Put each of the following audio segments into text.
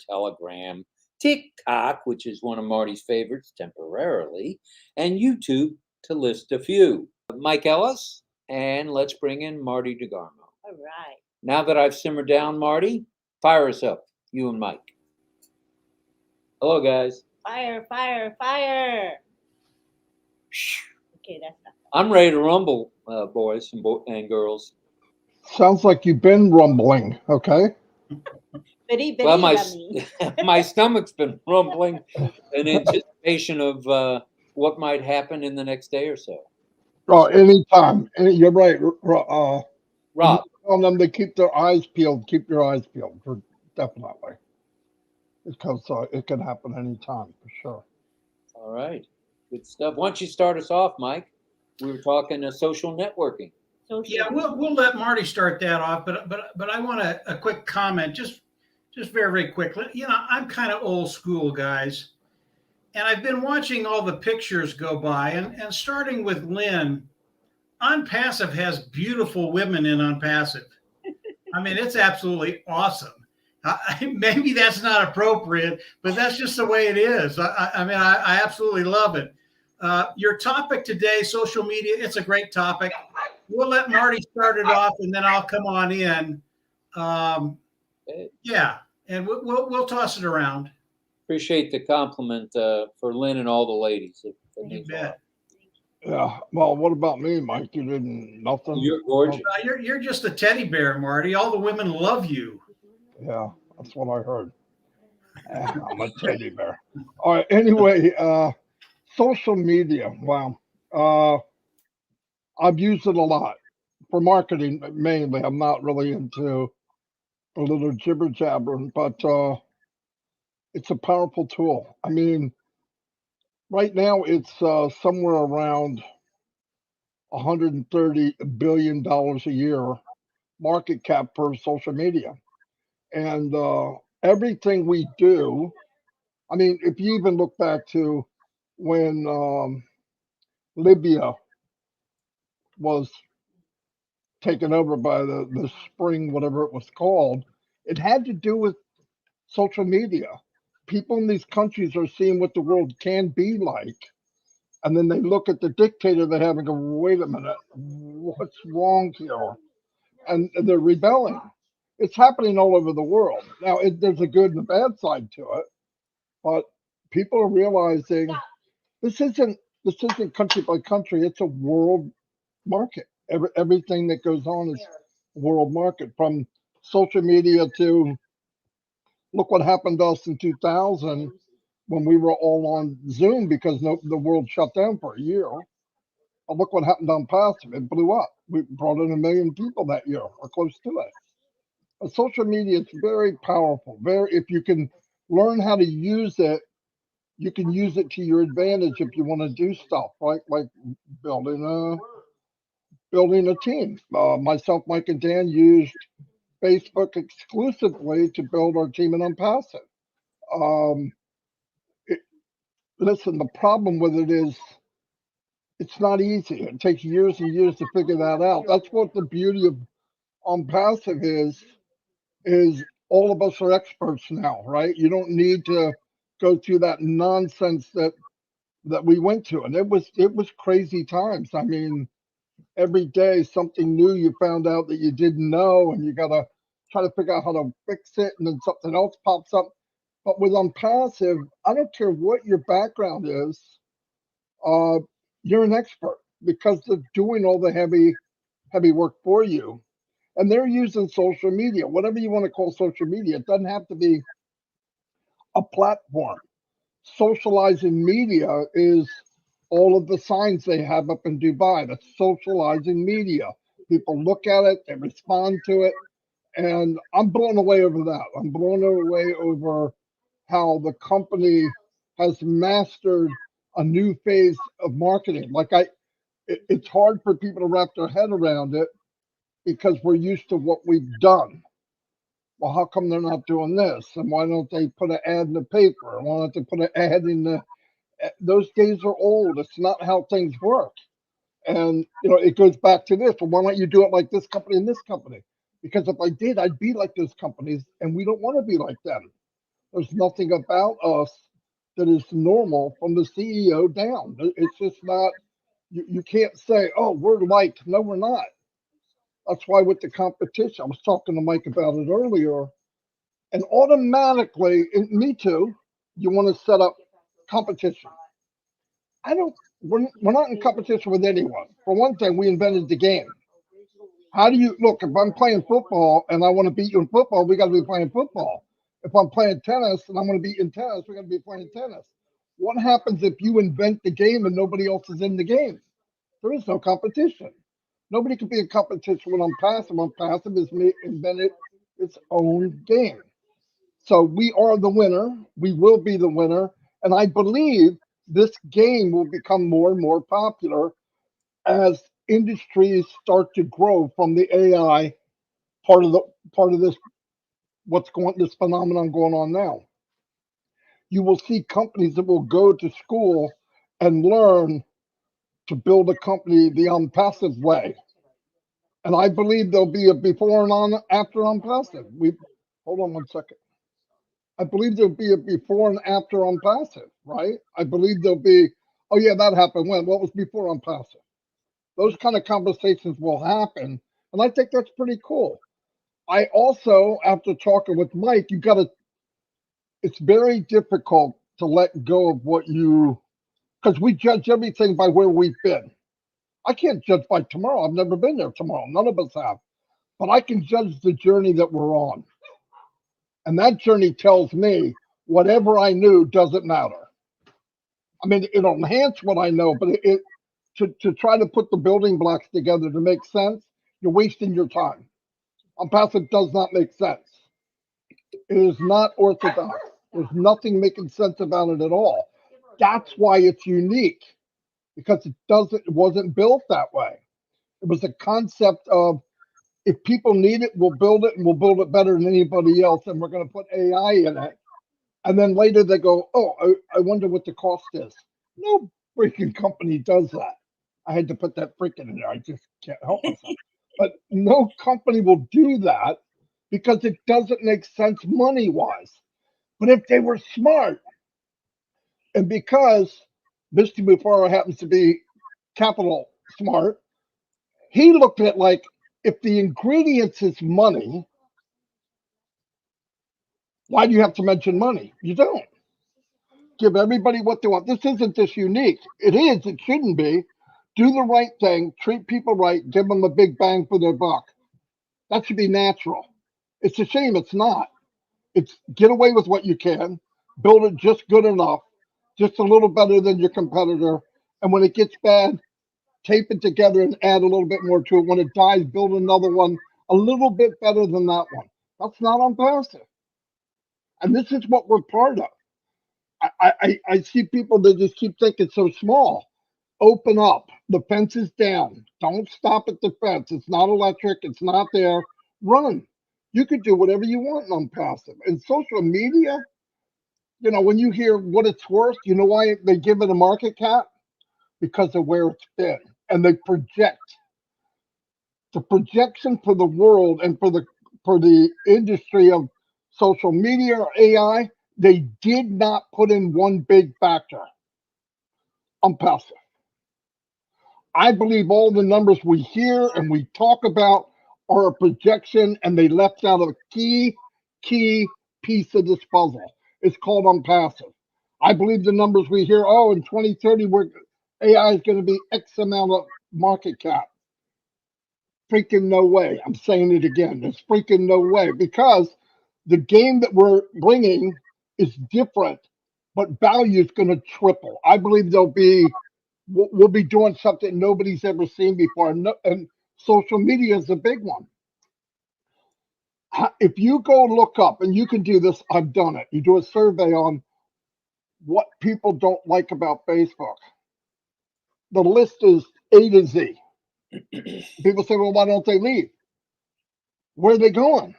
Telegram, TikTok, which is one of Marty's favorites temporarily, and YouTube, to list a few. Mike Ellis, and let's bring in Marty DeGarmo. All right. Now that I've simmered down, Marty, fire us up, you and Mike. Hello, guys. Fire, fire, fire. Okay, that's not. I'm ready to rumble, boys and girls. Sounds like you've been rumbling, okay? Well, my stomach's been rumbling in anticipation of what might happen in the next day or so. Oh, anytime. You're right. Rob. Tell them to keep their eyes peeled. Keep your eyes peeled, definitely. Because it can happen anytime, for sure. All right. Good stuff. Why don't you start us off, Mike? We were talking social networking. Yeah, we'll let Marty start that off, but I want a quick comment, just very, very quickly. You know, I'm kind of old school, guys, and I've been watching all the pictures go by, and starting with Lynn, Unpassive has beautiful women in Unpassive. I mean, it's absolutely awesome. Maybe that's not appropriate, but that's just the way it is. I mean, I absolutely love it. Your topic today, social media, it's a great topic. We'll let Marty start it off, and then I'll come on in. Yeah, and we'll toss it around. Appreciate the compliment for Lynn and all the ladies. You bet. Yeah. Well, what about me, Mike? You didn't nothing. You're gorgeous. You're just a teddy bear, Marty. All the women love you. Yeah, that's what I heard. I'm a teddy bear. All right. Anyway, social media. Wow. I've used it a lot for marketing mainly. I'm not really into a little jibber jabbering, but it's a powerful tool. I mean, right now it's somewhere around $130 billion a year market cap for social media. And everything we do, I mean, if you even look back to when Libya was taken over by the spring, whatever it was called, it had to do with social media. People in these countries are seeing what the world can be like. And then they look at the dictator they have and go, wait a minute, what's wrong here? And they're rebelling. It's happening all over the world. Now, there's a good and a bad side to it, but people are realizing this isn't country by country. It's a world market. Everything that goes on is world market, from social media to look what happened to us in 2000 when we were all on Zoom because the world shut down for a year. Look what happened on Passive. It blew up. We brought in 1 million people that year or close to it. But social media is very powerful. If you can learn how to use it, you can use it to your advantage if you want to do stuff like building a team. Myself, Mike, and Dan used Facebook exclusively to build our team in Unpassive. Listen, the problem with it is it's not easy. It takes years and years to figure that out. That's what the beauty of Unpassive is all of us are experts now, right? You don't need to go through that nonsense that we went to. And it was crazy times. I mean, every day something new you found out that you didn't know, and you gotta try to figure out how to fix it, and then something else pops up. But with Unpassive, I don't care what your background is, you're an expert because they're doing all the heavy work for you. And they're using social media, whatever you want to call social media. It doesn't have to be a platform. Socializing media is all of the signs they have up in Dubai. That's socializing media. People look at it, they respond to it. And I'm blown away over that. I'm blown away over how the company has mastered a new phase of marketing. It's hard for people to wrap their head around it because we're used to what we've done. Well, how come they're not doing this? And why don't they put an ad in the paper? And why don't they put an ad in the... Those days are old. It's not how things work. And, it goes back to this. Well, why don't you do it like this company and this company? Because if I did, I'd be like those companies, and we don't want to be like them. There's nothing about us that is normal from the CEO down. It's just not, you can't say, oh, we're like, no, we're not. That's why with the competition, I was talking to Mike about it earlier, and automatically, and me too, you want to set up competition. I don't, we're not in competition with anyone. For one thing, we invented the game. How do you look? If I'm playing football and I want to beat you in football, we got to be playing football. If I'm playing tennis and I want to beat you in tennis, we got to be playing tennis. What happens if you invent the game and nobody else is in the game? There is no competition. Nobody can be in competition when I'm passive. I'm passive is me invented its own game. So we are the winner. We will be the winner. And I believe this game will become more and more popular as industries start to grow from the AI part of this this phenomenon going on now. You will see companies that will go to school and learn to build a company the unpassive way. And I believe there'll be a before and on after unpassive. We hold on one second. I believe there'll be a before and after unpassive, right? I believe there'll be, oh yeah, that happened when? What was before unpassive? Those kind of conversations will happen. And I think that's pretty cool. I also, after talking with Mike, it's very difficult to let go of because we judge everything by where we've been. I can't judge by tomorrow. I've never been there tomorrow. None of us have. But I can judge the journey that we're on. And that journey tells me whatever I knew doesn't matter. I mean, it'll enhance what I know, but to try to put the building blocks together to make sense, you're wasting your time. Unpassive does not make sense. It is not orthodox. There's nothing making sense about it at all. That's why it's unique, because it wasn't built that way. It was a concept of if people need it, we'll build it and we'll build it better than anybody else, and we're going to put AI in it. And then later they go, oh, I wonder what the cost is. No freaking company does that. I had to put that freaking in there. I just can't help myself. But no company will do that because it doesn't make sense money wise. But if they were smart, and because Mr. Mufaro happens to be capital smart, he looked at it like if the ingredients is money, why do you have to mention money? You don't. Give everybody what they want. This isn't just unique. It is. It shouldn't be. Do the right thing. Treat people right. Give them a big bang for their buck. That should be natural. It's a shame it's not. It's get away with what you can. Build it just good enough. Just a little better than your competitor. And when it gets bad, tape it together and add a little bit more to it. When it dies, build another one a little bit better than that one. That's not unpassive. And this is what we're part of. I see people that just keep thinking so small. Open up. The fence is down. Don't stop at the fence. It's not electric. It's not there. Run. You could do whatever you want on passive. And social media, when you hear what it's worth, you know why they give it a market cap? Because of where it's been. And they project. The projection for the world and for the industry of social media or AI, they did not put in one big factor. Unpassive. I believe all the numbers we hear and we talk about are a projection, and they left out a key piece of this puzzle. It's called unpassive. I believe the numbers we hear, in 2030, AI is going to be X amount of market cap. Freaking no way. I'm saying it again. There's freaking no way, because the game that we're bringing is different, but value is going to triple. I believe we'll be doing something nobody's ever seen before, and social media is a big one. If you go look up, and you can do this, I've done it. You do a survey on what people don't like about Facebook. The list is A to Z. People say, well, why don't they leave? Where are they going?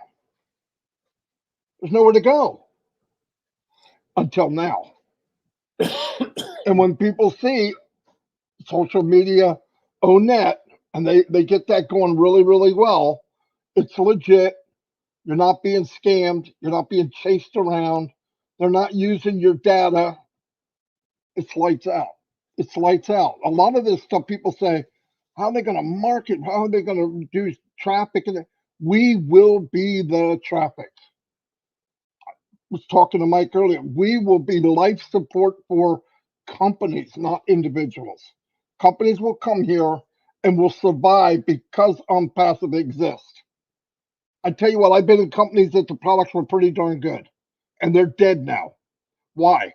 There's nowhere to go until now. And when people see social media own that, and they get that going really, really well, it's legit. You're not being scammed. You're not being chased around. They're not using your data. It's lights out. It's lights out. A lot of this stuff people say, how are they going to market? How are they going to do traffic? We will be the traffic. I was talking to Mike earlier. We will be life support for companies, not individuals. Companies will come here and will survive because OnPassive exists. I tell you what, I've been in companies that the products were pretty darn good, and they're dead now. Why?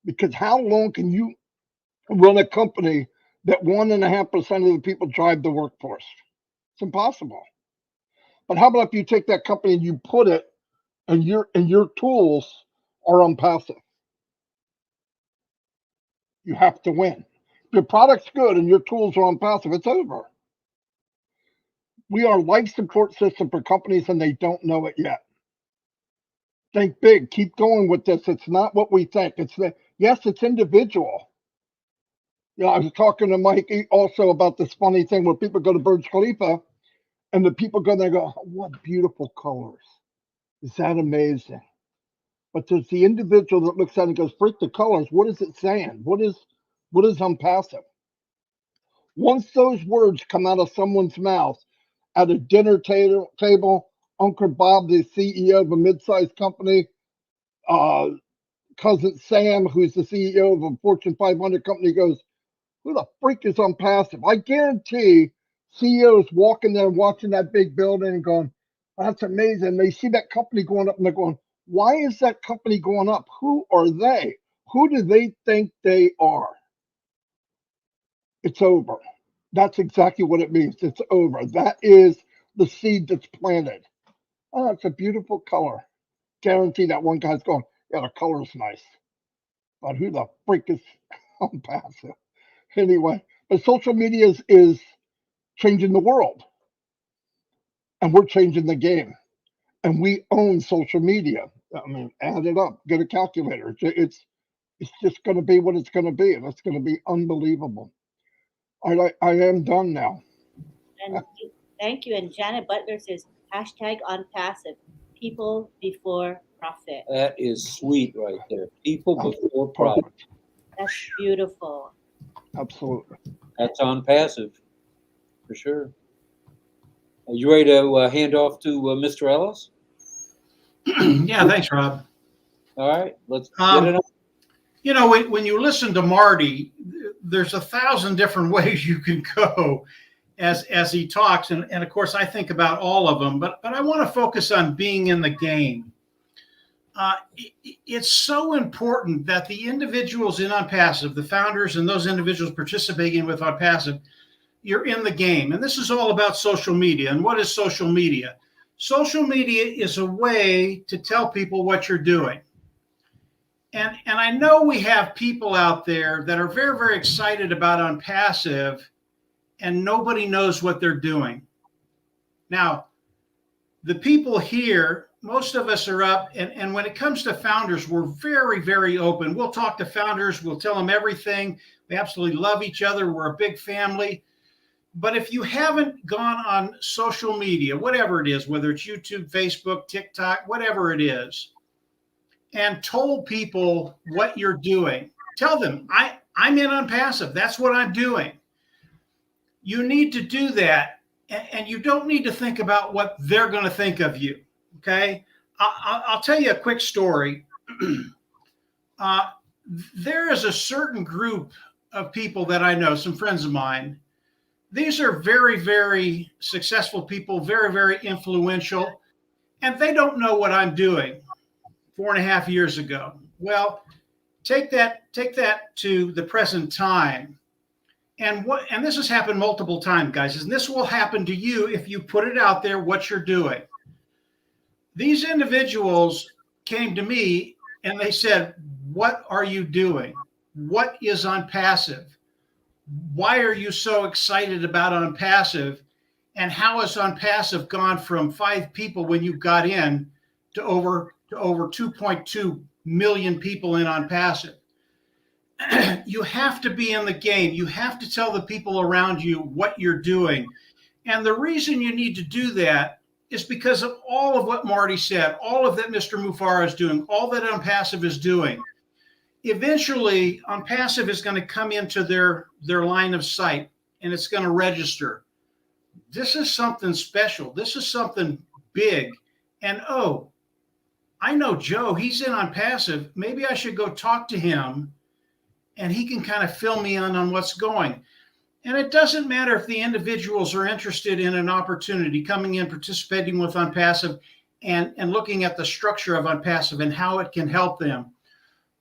Because how long can you run a company that 1.5% of the people drive the workforce? It's impossible. But how about if you take that company and you put it, and your tools are OnPassive? You have to win. If your product's good and your tools are OnPassive, it's over. We are a life support system for companies, and they don't know it yet. Think big. Keep going with this. It's not what we think. Yes, it's individual. I was talking to Mike also about this funny thing where people go to Burj Khalifa, and the people go there and go, oh, what beautiful colors. Is that amazing? But there's the individual that looks at it and goes, freak the colors. What is it saying? What is OnPassive? Once those words come out of someone's mouth at a dinner table, Uncle Bob, the CEO of a mid-sized company, cousin Sam, who's the CEO of a Fortune 500 company, goes, who the freak is OnPassive? I guarantee CEOs walking there watching that big building and going, that's amazing. They see that company going up and they're going, why is that company going up? Who are they? Who do they think they are? It's over. That's exactly what it means. It's over. That is the seed that's planted. Oh, it's a beautiful color. Guarantee that one guy's going, yeah, the color's nice. But who the freak is OnPassive? Anyway, but social media is changing the world. And we're changing the game. And we own social media. I mean, add it up, get a calculator. It's just going to be what it's going to be. And it's going to be unbelievable. I am done now. And thank you. And Janet Butler says, hashtag OnPassive, people before profit. That is sweet right there. People before profit. That's beautiful. Absolutely. That's OnPassive for sure. Are you ready to hand off to Mr. Ellis? Yeah, thanks, Rob. All right, let's get it on. When you listen to Marty, there's 1,000 different ways you can go as he talks. And of course, I think about all of them, but I want to focus on being in the game. It's so important that the individuals in OnPassive, the founders and those individuals participating with OnPassive, you're in the game. And this is all about social media. And what is social media? Social media is a way to tell people what you're doing. And I know we have people out there that are very, very excited about OnPassive, and nobody knows what they're doing. Now, the people here, most of us are up, and when it comes to founders, we're very, very open. We'll talk to founders. We'll tell them everything. We absolutely love each other. We're a big family. But if you haven't gone on social media, whatever it is, whether it's YouTube, Facebook, TikTok, whatever it is, and told people what you're doing, tell them, I'm in OnPassive. That's what I'm doing. You need to do that. And you don't need to think about what they're going to think of you. Okay. I'll tell you a quick story. There is a certain group of people that I know, some friends of mine. These are very, very successful people, very, very influential, and they don't know what I'm doing 4.5 years ago. Well, take that to the present time. And this has happened multiple times, guys, and this will happen to you if you put it out there what you're doing. These individuals came to me and they said, what are you doing? What is OnPassive? Why are you so excited about OnPassive? And how has OnPassive gone from 5 people when you got in to over 2.2 million people in OnPassive? You have to be in the game. You have to tell the people around you what you're doing. And the reason you need to do that is because of all of what Marty said, all of that Mr. Mufara is doing, all that OnPassive is doing. Eventually, OnPassive is going to come into their line of sight, and it's going to register. This is something special. This is something big. And oh, I know Joe, he's in OnPassive. Maybe I should go talk to him, and he can kind of fill me in on what's going. And it doesn't matter if the individuals are interested in an opportunity, coming in, participating with OnPassive, and looking at the structure of OnPassive and how it can help them.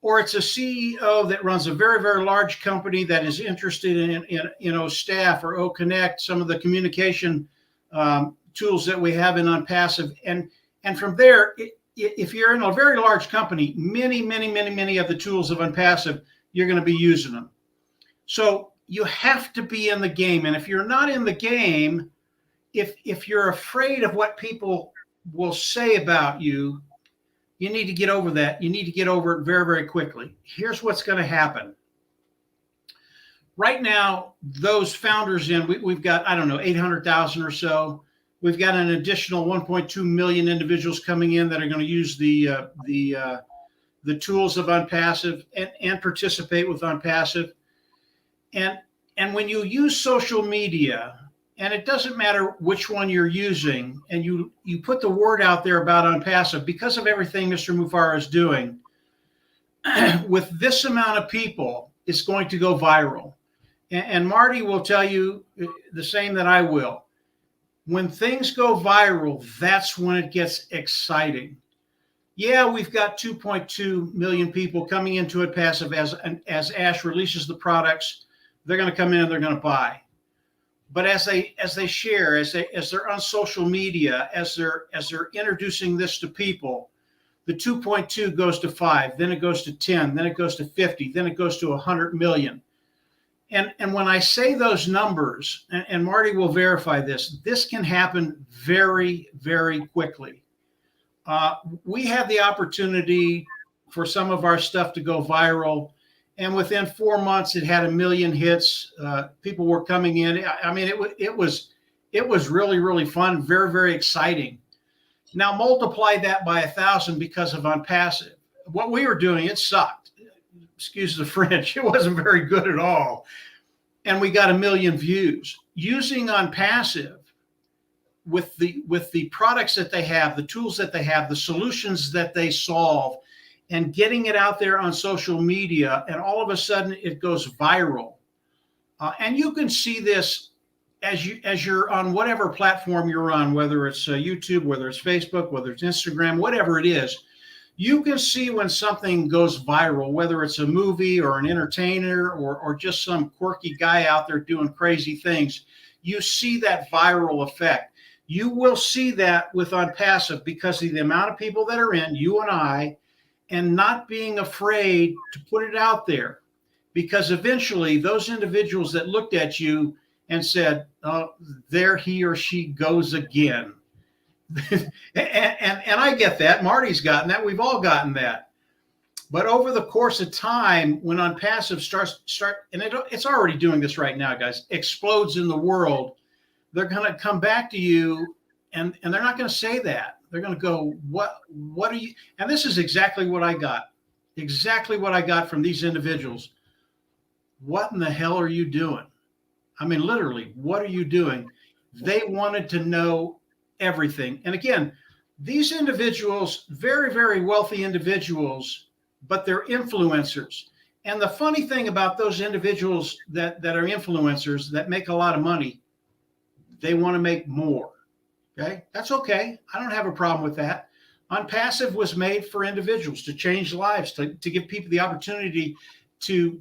Or it's a CEO that runs a very, very large company that is interested in staff or OConnect, some of the communication tools that we have in OnPassive. And from there, if you're in a very large company, many of the tools of OnPassive, you're going to be using them. So you have to be in the game. And if you're not in the game, if you're afraid of what people will say about you, you need to get over that. You need to get over it very, very quickly. Here's what's going to happen. Right now, those founders we've got, I don't know, 800,000 or so. We've got an additional 1.2 million individuals coming in that are going to use the tools of OnPassive and participate with OnPassive. And when you use social media, and it doesn't matter which one you're using, and you put the word out there about OnPassive, because of everything Mr. Mufara is doing, with this amount of people, it's going to go viral. And Marty will tell you the same that I will. When things go viral, that's when it gets exciting. Yeah, we've got 2.2 million people coming into OnPassive as Ash releases the products. They're going to come in and they're going to buy. But as they share, as they're on social media, as they're introducing this to people, the 2.2 goes to 5, then it goes to 10, then it goes to 50, then it goes to 100 million. And when I say those numbers, and Marty will verify this can happen very, very quickly. We had the opportunity for some of our stuff to go viral. And within 4 months, it had 1 million hits. People were coming in. I mean, it was really, really fun, very, very exciting. Now multiply that by 1,000 because of OnPassive. What we were doing, it sucked. Excuse the French. It wasn't very good at all. And we got 1 million views. Using OnPassive with the products that they have, the tools that they have, the solutions that they solve, and getting it out there on social media, and all of a sudden it goes viral. And you can see this as you're on whatever platform you're on, whether it's YouTube, whether it's Facebook, whether it's Instagram, whatever it is. You can see when something goes viral, whether it's a movie or an entertainer or just some quirky guy out there doing crazy things. You see that viral effect. You will see that with OnPassive because of the amount of people that are in, you and I, and not being afraid to put it out there, because eventually those individuals that looked at you and said, oh, there he or she goes again. and I get that. Marty's gotten that. We've all gotten that. But over the course of time, when OnPassive and it's already doing this right now, guys, explodes in the world, they're going to come back to you and they're not going to say that. They're going to go, what are you? And this is exactly what I got. Exactly what I got from these individuals. What in the hell are you doing? I mean, literally, what are you doing? They wanted to know everything. And again, these individuals, very, very wealthy individuals, but they're influencers. And the funny thing about those individuals that are influencers that make a lot of money, they want to make more. Okay, that's okay. I don't have a problem with that. OnPassive was made for individuals to change lives, to give people the opportunity to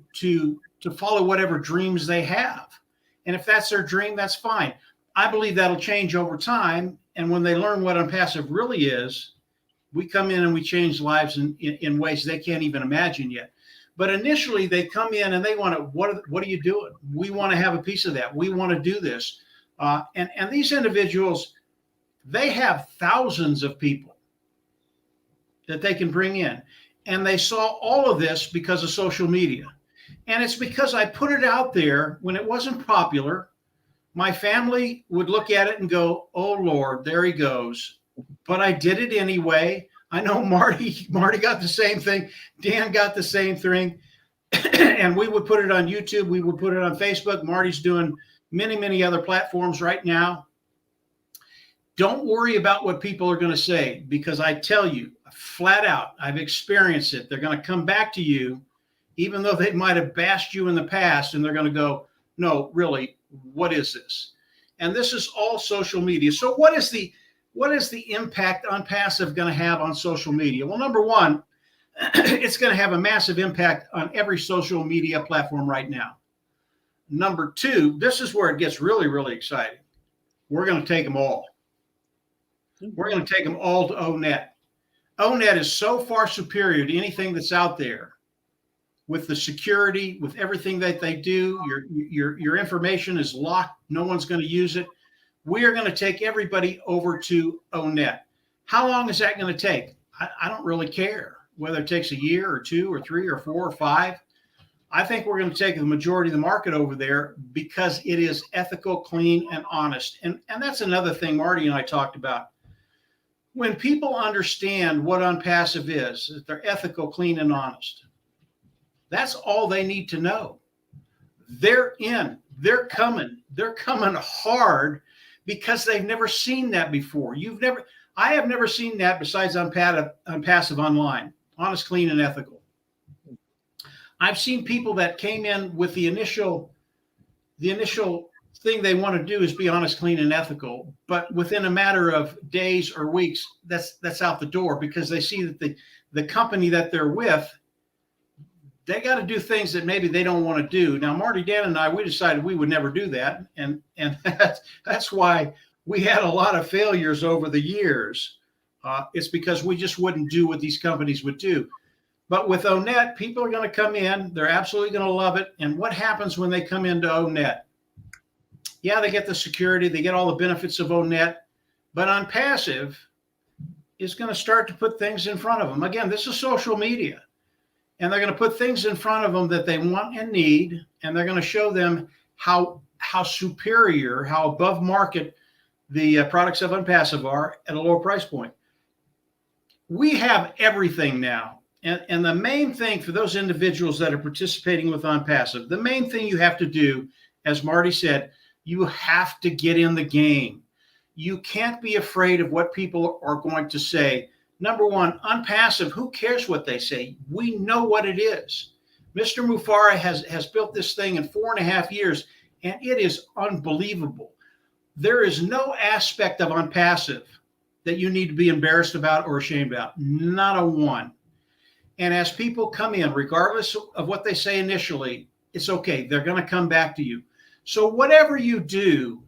follow whatever dreams they have. And if that's their dream, that's fine. I believe that'll change over time. And when they learn what OnPassive really is, we come in and we change lives in ways they can't even imagine yet. But initially they come in and they want to, what are you doing? We want to have a piece of that. We want to do this. And these individuals, they have thousands of people that they can bring in. And they saw all of this because of social media. And it's because I put it out there when it wasn't popular. My family would look at it and go, "Oh Lord, there he goes." But I did it anyway. I know Marty got the same thing. Dan got the same thing. And we would put it on YouTube. We would put it on Facebook. Marty's doing many, many other platforms right now. Don't worry about what people are going to say, because I tell you flat out, I've experienced it. They're going to come back to you, even though they might have bashed you in the past, and they're going to go, "No, really, what is this?" And this is all social media. So what is the impact on passive going to have on social media? Well, number one, it's going to have a massive impact on every social media platform right now. Number two, this is where it gets really, really exciting. We're going to take them all. We're going to take them all to ONET. ONET is so far superior to anything that's out there, with the security, with everything that they do. Your information is locked. No one's going to use it. We are going to take everybody over to ONET. How long is that going to take? I don't really care whether it takes a year or 2 or 3 or 4 or 5. I think we're going to take the majority of the market over there because it is ethical, clean, and honest. And that's another thing Marty and I talked about. When people understand what Unpassive is, that they're ethical, clean, and honest, that's all they need to know. They're in. They're coming. They're coming hard because they've never seen that before. I have never seen that besides Unpassive online, honest, clean, and ethical. I've seen people that came in with the initial thing they want to do is be honest, clean, and ethical, but within a matter of days or weeks, that's out the door, because they see that the company that they're with, they got to do things that maybe they don't want to do. Now, Marty, Dan, and I, we decided we would never do that, and that's why we had a lot of failures over the years. It's because we just wouldn't do what these companies would do. But with ONET, people are going to come in. They're absolutely going to love it. And what happens when they come into ONET? Yeah, they get the security. They get all the benefits of ONET. But Unpassive is going to start to put things in front of them. Again, this is social media. And they're going to put things in front of them that they want and need. And they're going to show them how superior, how above market the products of Unpassive are at a lower price point. We have everything now. And the main thing for those individuals that are participating with Unpassive, the main thing you have to do, as Marty said, you have to get in the game. You can't be afraid of what people are going to say. Number one, Unpassive, who cares what they say? We know what it is. Mr. Mufara has built this thing in 4.5 years, and it is unbelievable. There is no aspect of Unpassive that you need to be embarrassed about or ashamed about. Not a one. And as people come in, regardless of what they say initially, it's okay. They're going to come back to you. So whatever you do,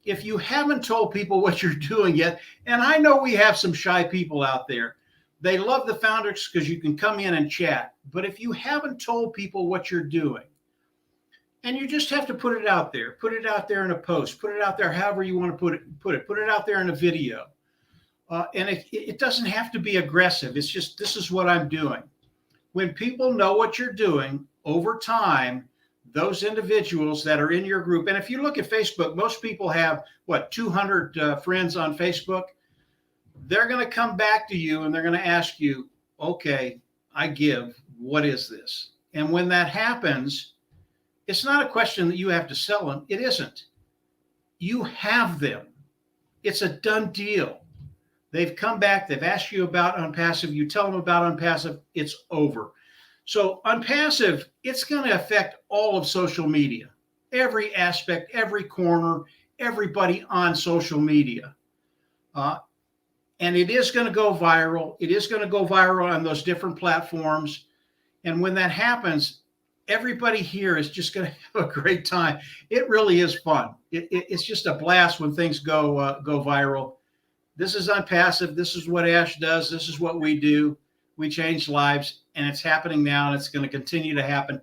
if you haven't told people what you're doing yet, and I know we have some shy people out there, they love the founders because you can come in and chat. But if you haven't told people what you're doing, and you just have to put it out there in a post, put it out there however you want to put it out there in a video. And it doesn't have to be aggressive. It's just, this is what I'm doing. When people know what you're doing over time, those individuals that are in your group, and if you look at Facebook, most people have, 200 friends on Facebook. They're going to come back to you and they're going to ask you, okay, I give, what is this? And when that happens, it's not a question that you have to sell them. It isn't. You have them. It's a done deal. They've come back. They've asked you about Unpassive. You tell them about Unpassive. It's over. So Unpassive, it's going to affect all of social media, every aspect, every corner, everybody on social media. And it is going to go viral. It is going to go viral on those different platforms. And when that happens, everybody here is just going to have a great time. It really is fun. It's just a blast when things go viral. This is Unpassive. This is what Ash does. This is what we do. We change lives, and it's happening now, and it's going to continue to happen.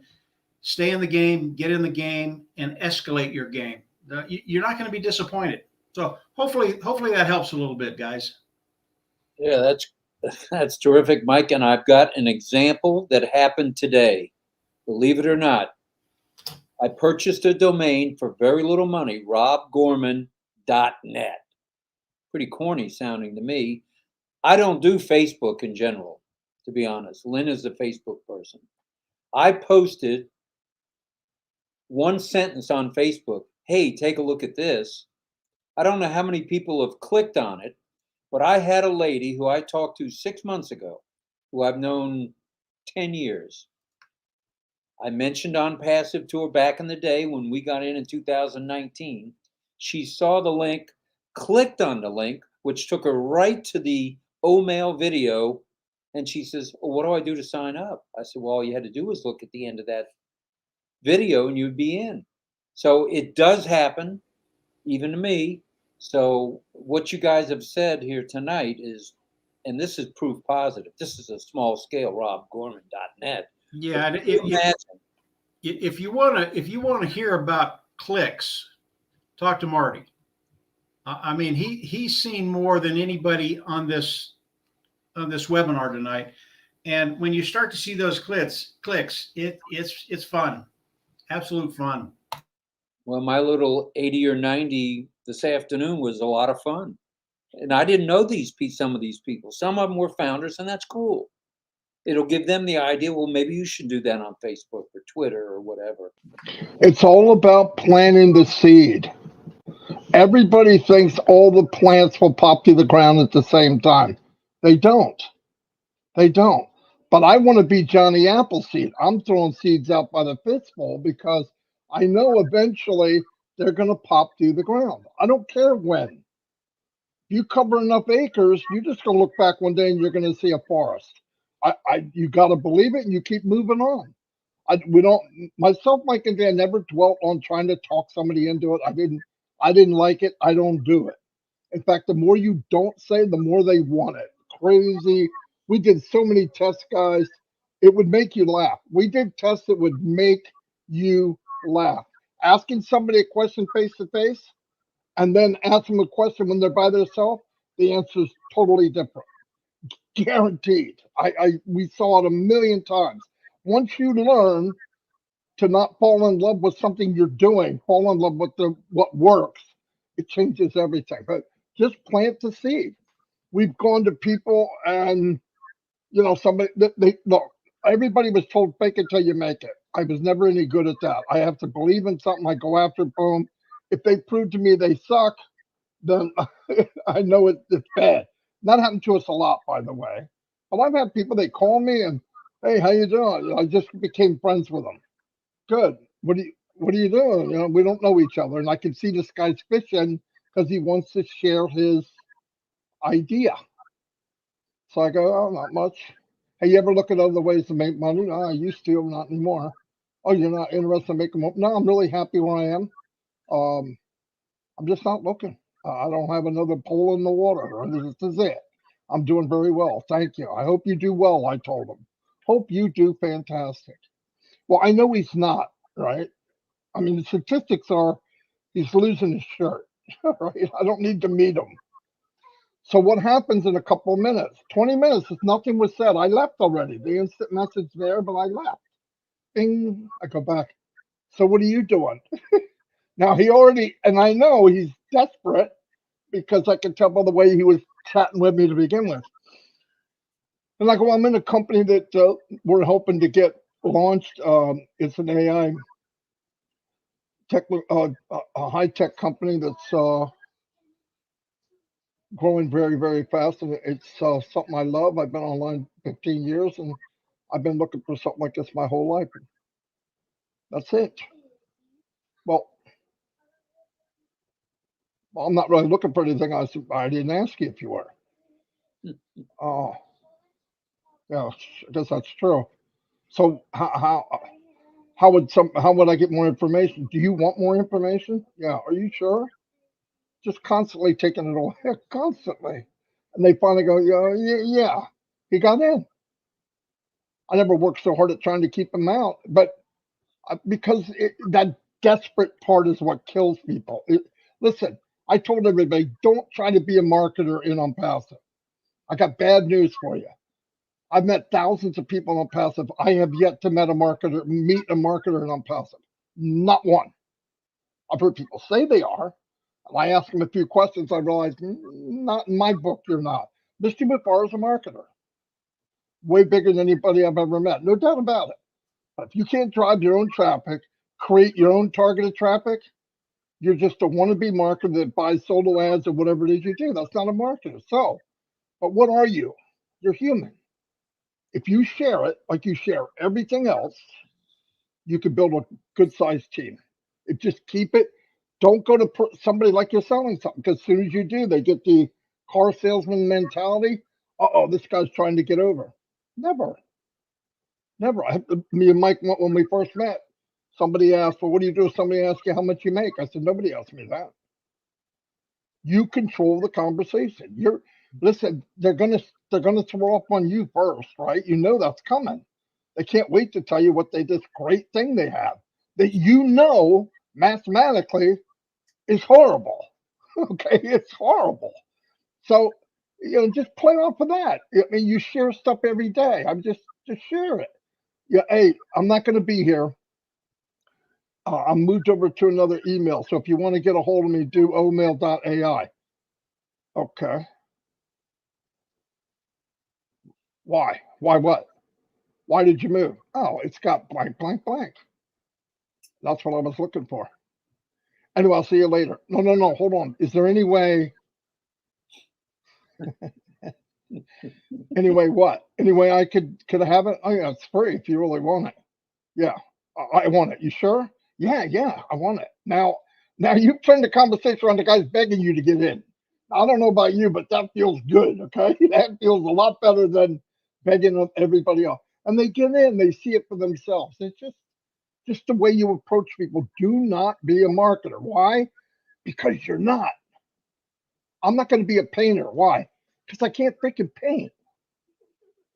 Stay in the game, get in the game, and escalate your game. You're not going to be disappointed. So hopefully that helps a little bit, guys. Yeah, that's terrific, Mike. And I've got an example that happened today. Believe it or not, I purchased a domain for very little money, robgorman.net. Pretty corny sounding to me. I don't do Facebook in general, to be honest. Lynn is the Facebook person. I posted one sentence on Facebook. Hey, take a look at this. I don't know how many people have clicked on it, but I had a lady who I talked to 6 months ago, who I've known 10 years. I mentioned on passive to her back in the day when we got in 2019. She saw the link, clicked on the link, which took her right to the O-mail video. And she says, "Oh, what do I do to sign up?" I said, "Well, all you had to do was look at the end of that video and you'd be in." So it does happen, even to me. So what you guys have said here tonight is, and this is proof positive. This is a small scale, robgorman.net. Yeah, and Imagine. if you want to hear about clicks, talk to Marty. I mean, he's seen more than anybody on this webinar tonight. And when you start to see those clicks, it's fun, absolute fun. Well, my little 80 or 90 this afternoon was a lot of fun. And I didn't know some of these people. Some of them were founders, and that's cool. It'll give them the idea, well, maybe you should do that on Facebook or Twitter or whatever. It's all about planting the seed. Everybody thinks all the plants will pop to the ground at the same time. They don't. They don't. But I want to be Johnny Appleseed. I'm throwing seeds out by the fistful because I know eventually they're going to pop through the ground. I don't care when. You cover enough acres, you're just going to look back one day and you're going to see a forest. You got to believe it, and you keep moving on. We don't. Myself, Mike, and Dan never dwelt on trying to talk somebody into it. I didn't like it. I don't do it. In fact, the more you don't say, the more they want it. Crazy. We did so many tests, guys. It would make you laugh. We did tests that would make you laugh. Asking somebody a question face to face, and then ask them a question when they're by themselves, the answer is totally different. Guaranteed. We saw it a million times. Once you learn to not fall in love with something you're doing, fall in love with what works, it changes everything. But just plant the seed. We've gone to people, and somebody they look. Everybody was told fake it till you make it. I was never any good at that. I have to believe in something. I go after, boom. If they prove to me they suck, then I know it's bad. That happened to us a lot, by the way. But I've had people, they call me and, "Hey, how you doing?" I just became friends with them. Good. What are you doing? We don't know each other, and I can see this guy's fishing because he wants to share his idea. So I go, "Oh, not much. Hey, you ever look at other ways to make money?" "Oh, I used to, not anymore." "Oh, you're not interested in making more?" "No, I'm really happy where I am. I'm just not looking. I don't have another pole in the water. This is it. I'm doing very well. Thank you. I hope you do well," I told him. "Hope you do fantastic." Well, I know he's not, right? I mean, the statistics are he's losing his shirt, right? I don't need to meet him. So what happens in a couple of minutes? 20 minutes, if nothing was said, I left already. The instant message there, but I left. Bing, I go back. "So what are you doing?" Now he already, and I know he's desperate because I can tell by the way he was chatting with me to begin with. And I go, "I'm in a company that we're hoping to get launched. It's an AI tech, a high tech company that's growing very, very fast, and it's something I love. I've been online 15 years, and I've been looking for something like this my whole life." And that's it. Well, I'm not really looking for anything. I didn't ask you if you were. Oh, yeah, I guess that's true. So how would I get more information? Do you want more information? Yeah. Are you sure? Just constantly taking it away, constantly. And they finally go, "Yeah, yeah, yeah." He got in. I never worked so hard at trying to keep him out, but because that desperate part is what kills people. Listen, I told everybody, don't try to be a marketer in on passive. I got bad news for you. I've met thousands of people on passive. I have yet to meet a marketer in on passive. Not one. I've heard people say they are. And I ask them a few questions. I realize, not in my book, you're not. Mr. Muffar is a marketer, way bigger than anybody I've ever met. No doubt about it. But if you can't drive your own traffic, create your own targeted traffic, you're just a wannabe marketer that buys solo ads or whatever it is you do. That's not a marketer. So, but what are you? You're human. If you share it like you share everything else, you can build a good sized team. It just keep it. Don't go to somebody like you're selling something, because as soon as you do, they get the car salesman mentality. Oh, this guy's trying to get over. Never, never. Me and Mike, when we first met, somebody asked, "Well, what do you do if somebody asks you how much you make?" I said, "Nobody asked me that." You control the conversation. You're listen. They're gonna throw up on you first, right? You know that's coming. They can't wait to tell you what this great thing they have that mathematically is horrible. Okay, it's horrible. So just play off of that. I mean, you share stuff every day. I'm just share it. Yeah, hey, I'm not going to be here. I'm moved over to another email. So if you want to get a hold of me, do omail.ai. Okay. Why? Why what? Why did you move? Oh, it's got blank, blank, blank. That's what I was looking for. Anyway, I'll see you later. No. Hold on. Is there any way? Anyway, what? Anyway, I could have it? Oh, yeah, it's free if you really want it. Yeah, I want it. You sure? Yeah, I want it. Now you've turned the conversation around. The guy's begging you to get in. I don't know about you, but that feels good. Okay, that feels a lot better than begging everybody else. And they get in. They see it for themselves. It's just the way you approach people. Do not be a marketer. Why? Because you're not. I'm not going to be a painter. Why? Because I can't freaking paint.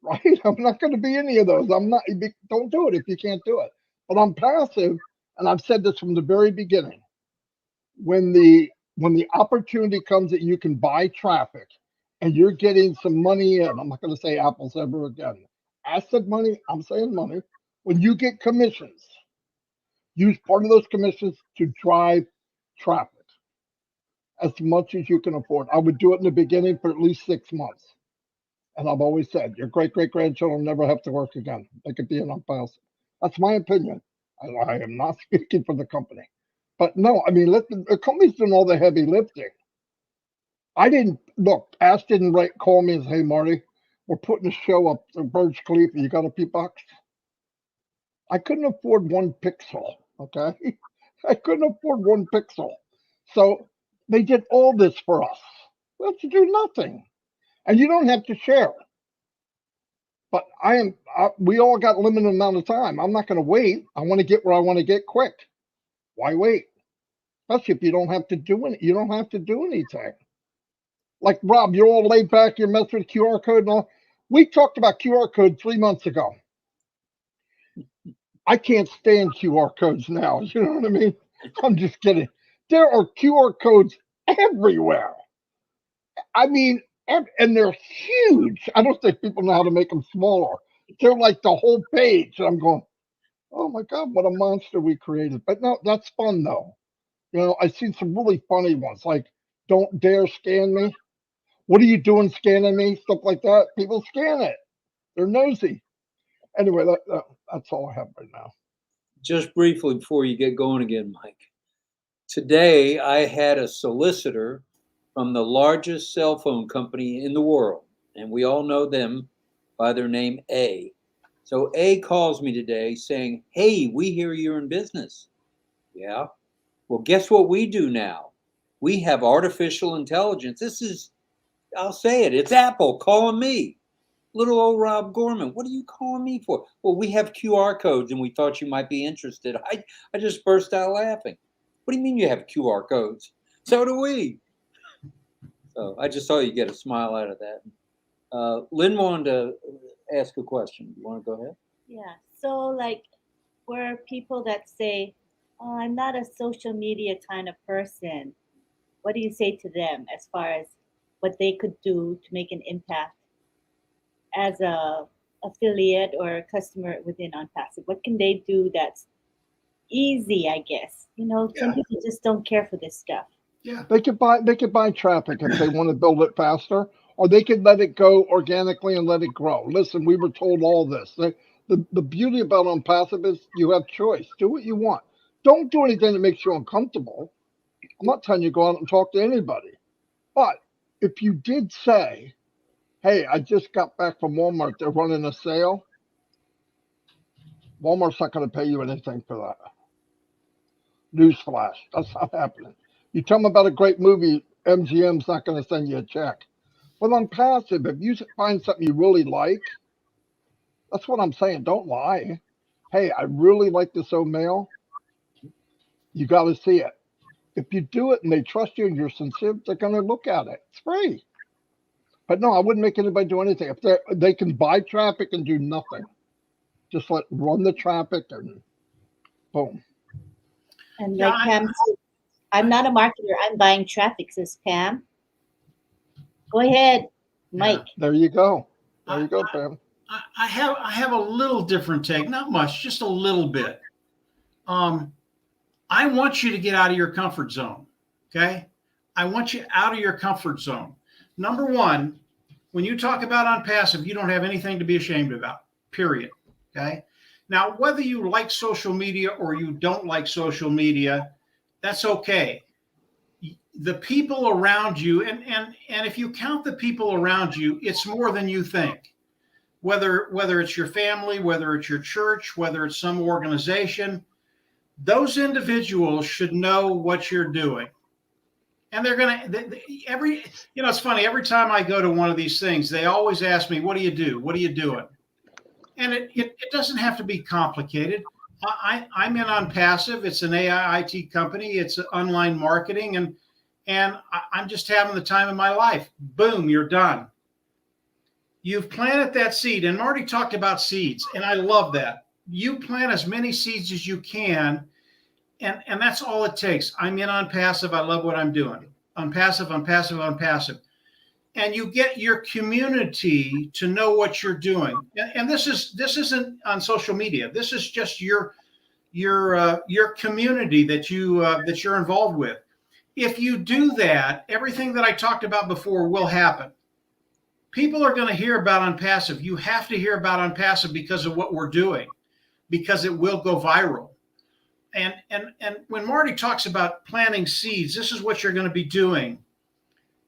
Right? I'm not going to be any of those. I'm not. Don't do it if you can't do it. But I'm passive, and I've said this from the very beginning. When the opportunity comes that you can buy traffic, and you're getting some money in, I'm not going to say apples ever again. I said money. I'm saying money. When you get commissions, use part of those commissions to drive traffic as much as you can afford. I would do it in the beginning for at least 6 months. And I've always said, your great great grandchildren never have to work again. They could be an umpire. That's my opinion. I am not speaking for the company. But no, I mean, let the company's doing all the heavy lifting. I didn't look. Ash didn't call me and say, "Hey, Marty, we're putting a show up to Burj Khalifa. You got a few bucks?" I couldn't afford one pixel. Okay, I couldn't afford one pixel. So they did all this for us. We have to do nothing, and you don't have to share. But we all got limited amount of time. I'm not going to wait. I want to get where I want to get quick. Why wait? Especially if you don't have to do it. You don't have to do anything. Like Rob, you're all laid back. You're messing with QR code and all. We talked about QR code 3 months ago. I can't stand QR codes now. You know what I mean? I'm just kidding. There are QR codes everywhere. I mean, and they're huge. I don't think people know how to make them smaller. They're like the whole page. And I'm going, oh my God, what a monster we created. But no, that's fun though. I've seen some really funny ones like, don't dare scan me. What are you doing scanning me? Stuff like that. People scan it. They're nosy. Anyway, that's all I have right now. Just briefly before you get going again, Mike. Today, I had a solicitor from the largest cell phone company in the world, and we all know them by their name A. So A calls me today saying, "Hey, we hear you're in business." Yeah. Well, guess what we do now? We have artificial intelligence. I'll say it, it's Apple calling me. Little old Rob Gorman, what are you calling me for? Well, we have QR codes and we thought you might be interested. I just burst out laughing. What do you mean you have QR codes? So do we. So I just thought you'd get a smile out of that. Lynn wanted to ask a question. You want to go ahead? Yeah. So, like, where people that say, "Oh, I'm not a social media kind of person," what do you say to them as far as what they could do to make an impact as a affiliate or a customer within OnPassive? What can they do that's easy, I guess. You know, some Yeah. people just don't care for this stuff. Yeah. They could buy traffic if they want to build it faster, or they could let it go organically and let it grow. Listen, we were told all this. The beauty about on passive is you have choice. Do what you want. Don't do anything that makes you uncomfortable. I'm not telling you to go out and talk to anybody. But if you did say, hey, I just got back from Walmart, they're running a sale, Walmart's not going to pay you anything for that. Newsflash, that's not happening. You tell them about a great movie, MGM's not going to send you a check. But on passive, if you find something you really like, that's what I'm saying. Don't lie. Hey, I really like this old mail. You got to see it. If you do it and they trust you and you're sincere, they're going to look at it. It's free. But no, I wouldn't make anybody do anything. If they can buy traffic and do nothing, just run the traffic and boom. And Yeah, like Pam said, I'm not a marketer. I'm buying traffic, says Pam. Go ahead, Mike. There you go. There I- you go, Pam. I have a little different take, not much, just a little bit. I want you to get out of your comfort zone. Okay. I want you out of your comfort zone. Number one, when you talk about on passive, you don't have anything to be ashamed about, period. Okay. Now, whether you like social media or you don't like social media, that's okay. The people around you, and if you count the people around you, it's more than you think. Whether it's your family, whether it's your church, whether it's some organization, those individuals should know what you're doing. And they're going to, it's funny, every time I go to one of these things, they always ask me, what do you do? What are you doing? And it doesn't have to be complicated. I'm in on passive. It's an AI IT company. It's online marketing. And I'm just having the time of my life. Boom, you're done. You've planted that seed, and Marty talked about seeds, and I love that. You plant as many seeds as you can, and that's all it takes. I'm in on passive. I love what I'm doing. On passive, on passive, on passive. And you get your community to know what you're doing. And this isn't on social media. This is just your community that you're involved with. If you do that, everything that I talked about before will happen. People are going to hear about on passive. You have to hear about on passive because of what we're doing, because it will go viral. And when Marty talks about planting seeds, this is what you're going to be doing.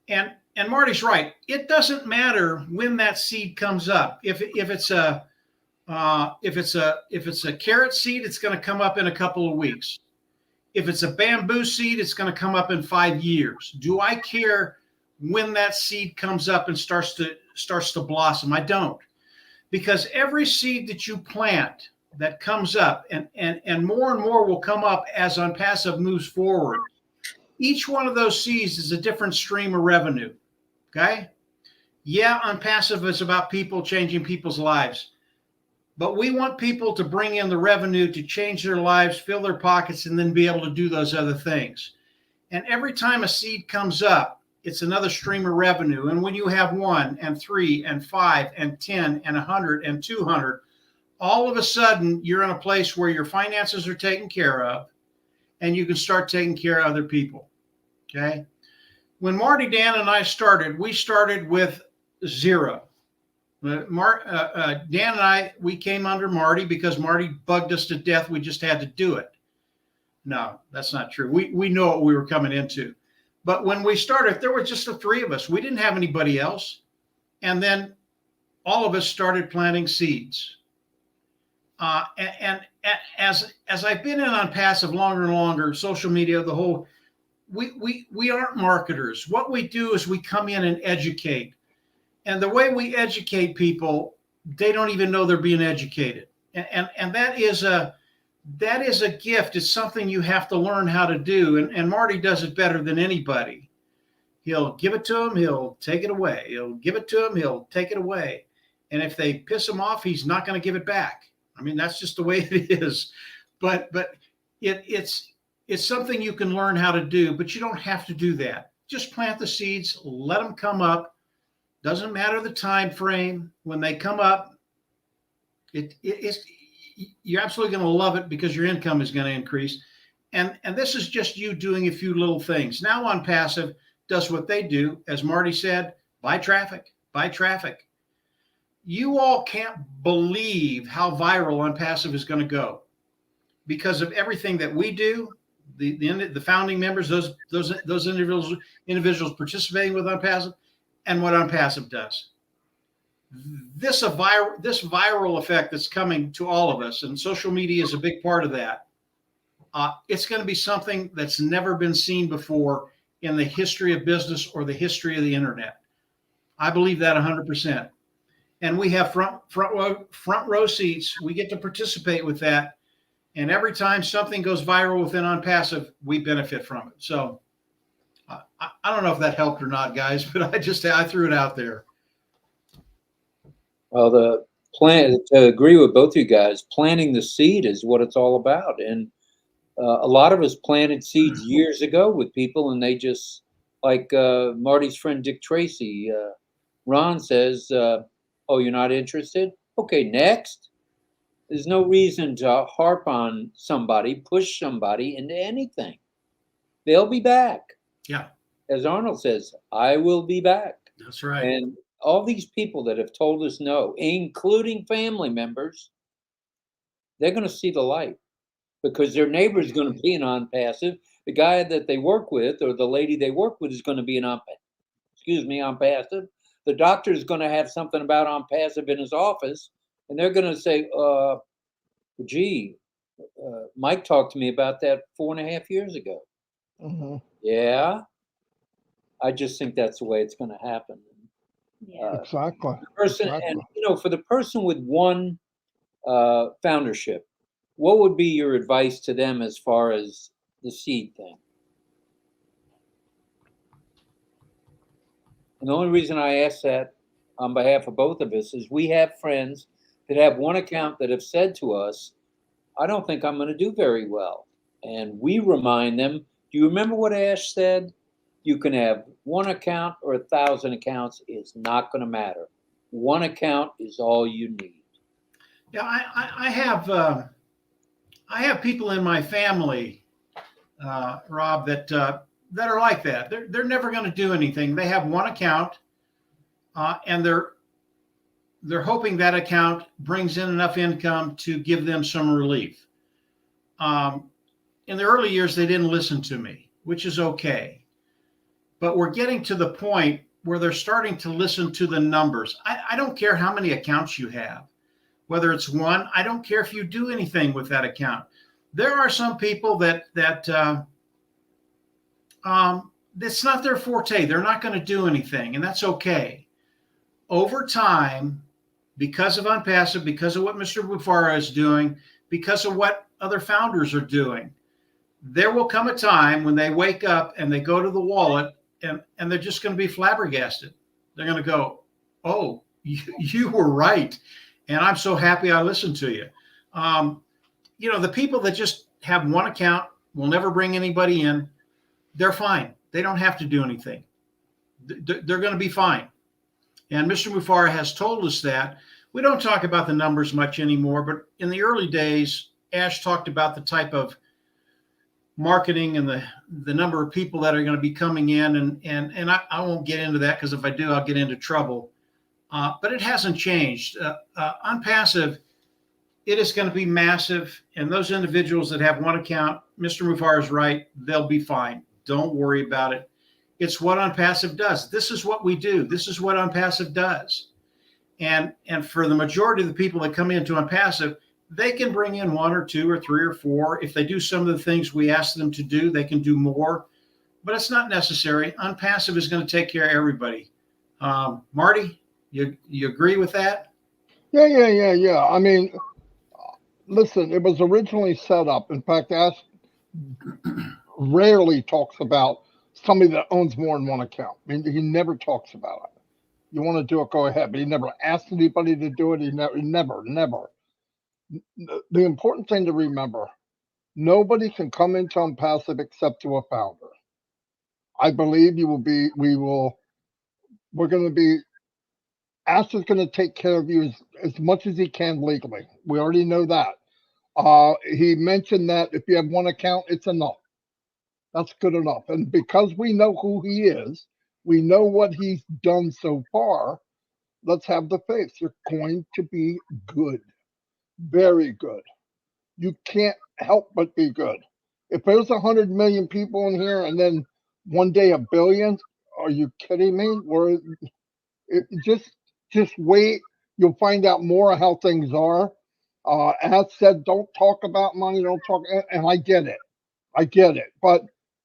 And Marty's right. It doesn't matter when that seed comes up. If it's a carrot seed, it's going to come up in a couple of weeks. If it's a bamboo seed, it's going to come up in 5 years. Do I care when that seed comes up and starts to blossom? I don't, because every seed that you plant that comes up, and more will come up as on passive moves forward. Each one of those seeds is a different stream of revenue. Okay. Yeah, on passive is about people changing people's lives, but we want people to bring in the revenue to change their lives, fill their pockets, and then be able to do those other things. And every time a seed comes up, it's another stream of revenue. And when you have 1 and 3 and 5 and 10 and 100 and 200, all of a sudden you're in a place where your finances are taken care of and you can start taking care of other people. Okay. When Marty, Dan, and I started, we started with 0. Dan and I, we came under Marty because Marty bugged us to death. We just had to do it. No, that's not true. We know what we were coming into. But when we started, there were just the 3 of us. We didn't have anybody else. And then all of us started planting seeds. And as I've been in on passive longer and longer, social media, the whole, we aren't marketers. What we do is we come in and educate. And the way we educate people, they don't even know they're being educated. And that is a gift. It's something you have to learn how to do. And Marty does it better than anybody. He'll give it to them. He'll take it away. He'll give it to them. He'll take it away. And if they piss him off, he's not going to give it back. I mean, that's just the way it is. But it's something you can learn how to do, but you don't have to do that. Just plant the seeds, let them come up. Doesn't matter the time frame. When they come up, you're absolutely going to love it because your income is going to increase. And this is just you doing a few little things. Now on passive does what they do, as Marty said, buy traffic, buy traffic. You all can't believe how viral on passive is going to go because of everything that we do. The founding members, those individuals participating with on passive, and what on passive does. This viral effect that's coming to all of us, and social media is a big part of that. It's going to be something that's never been seen before in the history of business or the history of the internet. I believe that 100%. And we have front row seats. We get to participate with that. And every time something goes viral within on passive, we benefit from it. So I don't know if that helped or not, guys, but I threw it out there. Well, the plan, to agree with both you guys, planting the seed is what it's all about. And a lot of us planted seeds years ago with people, and they just, like Marty's friend Dick Tracy, Ron says, oh, you're not interested? Okay, next. There's no reason to harp on somebody, push somebody into anything. They'll be back. Yeah. As Arnold says, I will be back. That's right. And all these people that have told us no, including family members, they're going to see the light because their neighbor is going to be an on passive. The guy that they work with or the lady they work with is going to be an on passive. The doctor is going to have something about on passive in his office, and they're going to say, gee, Mike talked to me about that 4.5 years ago. Mm-hmm. Yeah. I just think that's the way it's going to happen. Yeah. Exactly. And for the person with one foundership, what would be your advice to them as far as the seed thing? And the only reason I ask that on behalf of both of us is we have friends that have one account that have said to us, I don't think I'm going to do very well. And we remind them, do you remember what Ash said? You can have one account or 1,000 accounts. It's not going to matter. One account is all you need. Yeah, I have people in my family, Rob, that are like that. They're never going to do anything. They have one account, and they're hoping that account brings in enough income to give them some relief. In the early years, they didn't listen to me, which is okay. But we're getting to the point where they're starting to listen to the numbers. I don't care how many accounts you have, whether it's one. I don't care if you do anything with that account. There are some people that it's not their forte. They're not going to do anything, and that's okay. Over time, because of OnPassive, because of what Mr. Bufara is doing, because of what other founders are doing, there will come a time when they wake up and they go to the wallet and they're just going to be flabbergasted. They're going to go, oh, you were right. And I'm so happy I listened to you. The people that just have one account, will never bring anybody in, they're fine. They don't have to do anything. They're going to be fine. And Mr. Mufara has told us that. We don't talk about the numbers much anymore, but in the early days, Ash talked about the type of marketing and the number of people that are going to be coming in. And I won't get into that because if I do, I'll get into trouble. But it hasn't changed. On passive, it is going to be massive. And those individuals that have one account, Mr. Mufar is right, they'll be fine. Don't worry about it. It's what OnPassive does. This is what we do. This is what OnPassive does. And for the majority of the people that come into OnPassive, they can bring in 1 or 2 or 3 or 4. If they do some of the things we ask them to do, they can do more. But it's not necessary. OnPassive is going to take care of everybody. Marty, you agree with that? Yeah. I mean, listen, it was originally set up. In fact, Ash rarely talks about somebody that owns more than one account. I mean, he never talks about it. You want to do it, go ahead. But he never asked anybody to do it. He never. The important thing to remember, nobody can come into OnPassive except to a founder. I believe we're going to be, Ash is going to take care of you as much as he can legally. We already know that. He mentioned that if you have one account, it's enough. That's good enough. And because we know who he is, we know what he's done so far, let's have the faith. You're going to be good. Very good. You can't help but be good. If there's 100 million people in here and then one day a billion, are you kidding me? Just wait. You'll find out more of how things are. As said, don't talk about money. Don't talk, and I get it. I get it. But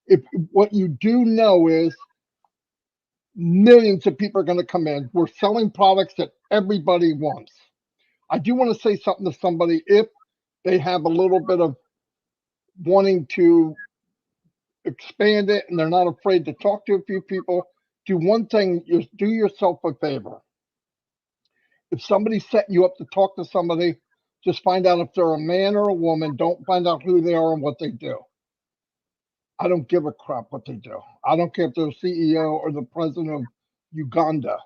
if what you do know is millions of people are going to come in. We're selling products that everybody wants. I do want to say something to somebody if they have a little bit of wanting to expand it and they're not afraid to talk to a few people. Do one thing, do yourself a favor. If somebody's setting you up to talk to somebody, just find out if they're a man or a woman. Don't find out who they are and what they do. I don't give a crap what they do. I don't care if they're CEO or the president of Uganda.